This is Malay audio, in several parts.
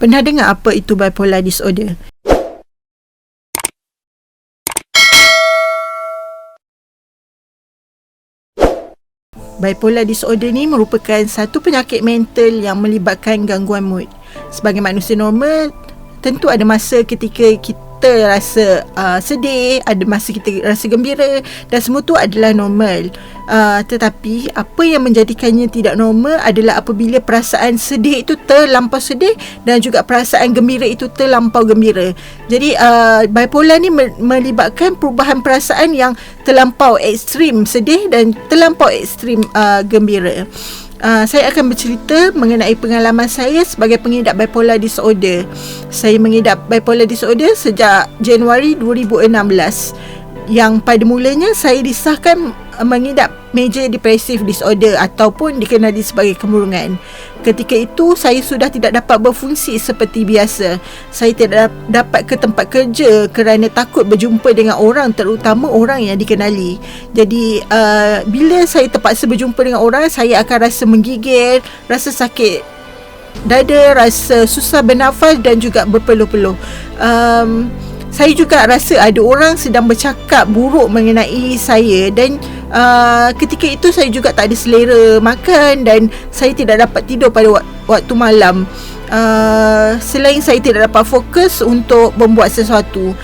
Pernah dengar apa itu bipolar disorder? Bipolar disorder ni merupakan satu penyakit mental yang melibatkan gangguan mood. Sebagai manusia normal, tentu ada masa ketika kita rasa sedih, ada masa kita rasa gembira, dan semua tu adalah normal. Tetapi apa yang menjadikannya tidak normal adalah apabila perasaan sedih itu terlampau sedih dan juga perasaan gembira itu terlampau gembira. Jadi bipolar ni melibatkan perubahan perasaan yang terlampau ekstrim sedih dan terlampau ekstrim gembira. Saya akan bercerita mengenai pengalaman saya sebagai pengidap bipolar disorder. Saya mengidap bipolar disorder sejak Januari 2016, yang pada mulanya saya disahkan mengidap major depressive disorder ataupun dikenali sebagai kemurungan. Ketika itu saya sudah tidak dapat berfungsi seperti biasa. Saya tidak dapat ke tempat kerja kerana takut berjumpa dengan orang, terutama orang yang dikenali. Jadi bila saya terpaksa berjumpa dengan orang, saya akan rasa menggigil, rasa sakit dada, rasa susah bernafas dan juga berpeluh-peluh. Saya juga rasa ada orang sedang bercakap buruk mengenai saya, dan ketika itu saya juga tak ada selera makan dan saya tidak dapat tidur pada waktu malam. Selain saya tidak dapat fokus untuk membuat sesuatu,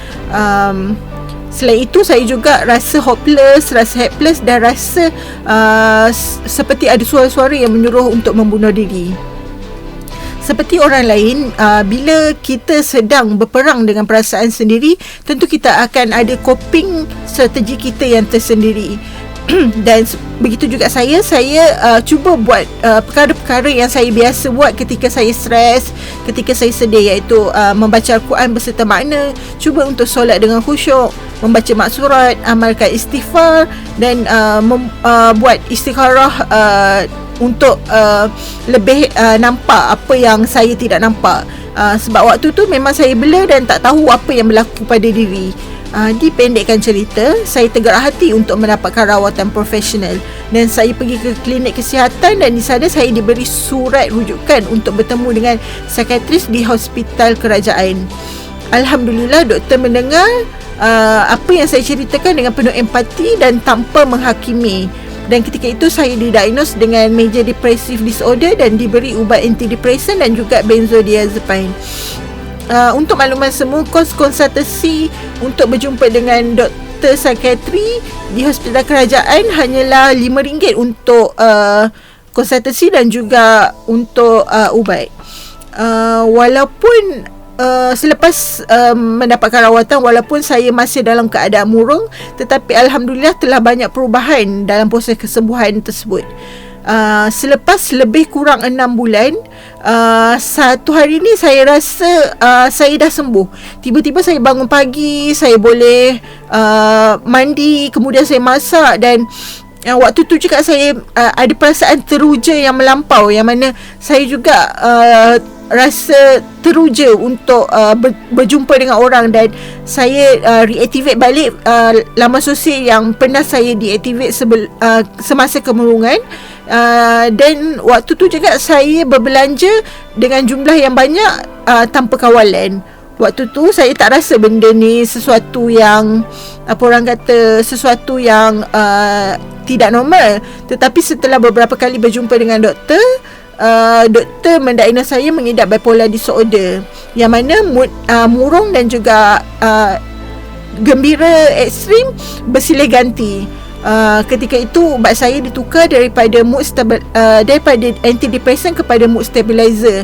selain itu saya juga rasa hopeless, rasa helpless dan rasa seperti ada suara-suara yang menyuruh untuk membunuh diri. Seperti orang lain, bila kita sedang berperang dengan perasaan sendiri, tentu kita akan ada coping strategi kita yang tersendiri. Dan begitu juga saya cuba buat perkara-perkara yang saya biasa buat ketika saya stres, ketika saya sedih, iaitu membaca Al-Quran berserta makna, cuba untuk solat dengan khusyuk, membaca maksurat, amalkan istighfar dan buat istikharah untuk lebih nampak apa yang saya tidak nampak. Sebab waktu tu memang saya blur dan tak tahu apa yang berlaku pada diri. Dipendekkan cerita, saya tergerak hati untuk mendapatkan rawatan profesional dan saya pergi ke klinik kesihatan, dan di sana saya diberi surat rujukan untuk bertemu dengan psikiatris di hospital kerajaan. Alhamdulillah, doktor mendengar apa yang saya ceritakan dengan penuh empati dan tanpa menghakimi. Dan ketika itu saya didiagnos dengan major depressive disorder dan diberi ubat antidepresan dan juga benzodiazepine. Untuk makluman semua, kos konsultasi untuk berjumpa dengan doktor psikiatri di hospital kerajaan hanyalah RM5 untuk konsultasi dan juga untuk ubat. Walaupun selepas mendapatkan rawatan, walaupun saya masih dalam keadaan murung, tetapi Alhamdulillah telah banyak perubahan dalam proses kesembuhan tersebut. Selepas lebih kurang 6 bulan, satu hari ni saya rasa saya dah sembuh. Tiba-tiba saya bangun pagi, saya boleh mandi, kemudian saya masak, dan waktu tu juga saya ada perasaan teruja yang melampau, yang mana saya juga rasa teruja untuk berjumpa dengan orang, dan saya reactivate balik laman sosial yang pernah saya deactivate semasa kemurungan. Dan waktu tu juga saya berbelanja dengan jumlah yang banyak tanpa kawalan. Waktu tu saya tak rasa benda ni sesuatu yang, apa orang kata, sesuatu yang tidak normal. Tetapi setelah beberapa kali berjumpa dengan doktor, doktor mendiagnos saya mengidap bipolar disorder, yang mana mood murung dan juga gembira ekstrim bersilih ganti. Ketika itu ubat saya ditukar daripada daripada antidepresan kepada mood stabilizer,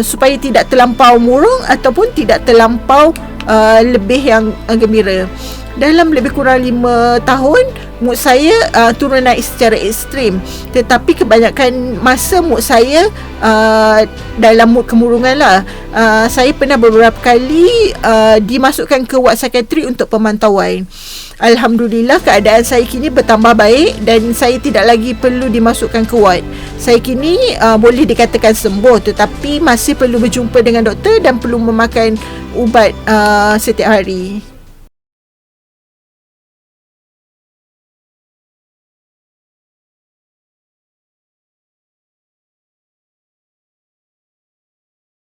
supaya tidak terlampau murung ataupun tidak terlampau lebih yang gembira. Dalam lebih kurang 5 tahun, mood saya turun naik secara ekstrim. Tetapi kebanyakan masa mood saya dalam mood kemurungan lah. Saya pernah beberapa kali dimasukkan ke ward psikiatri untuk pemantauan. Alhamdulillah, keadaan saya kini bertambah baik dan saya tidak lagi perlu dimasukkan ke ward. Saya kini boleh dikatakan sembuh, tetapi masih perlu berjumpa dengan doktor dan perlu memakan ubat setiap hari.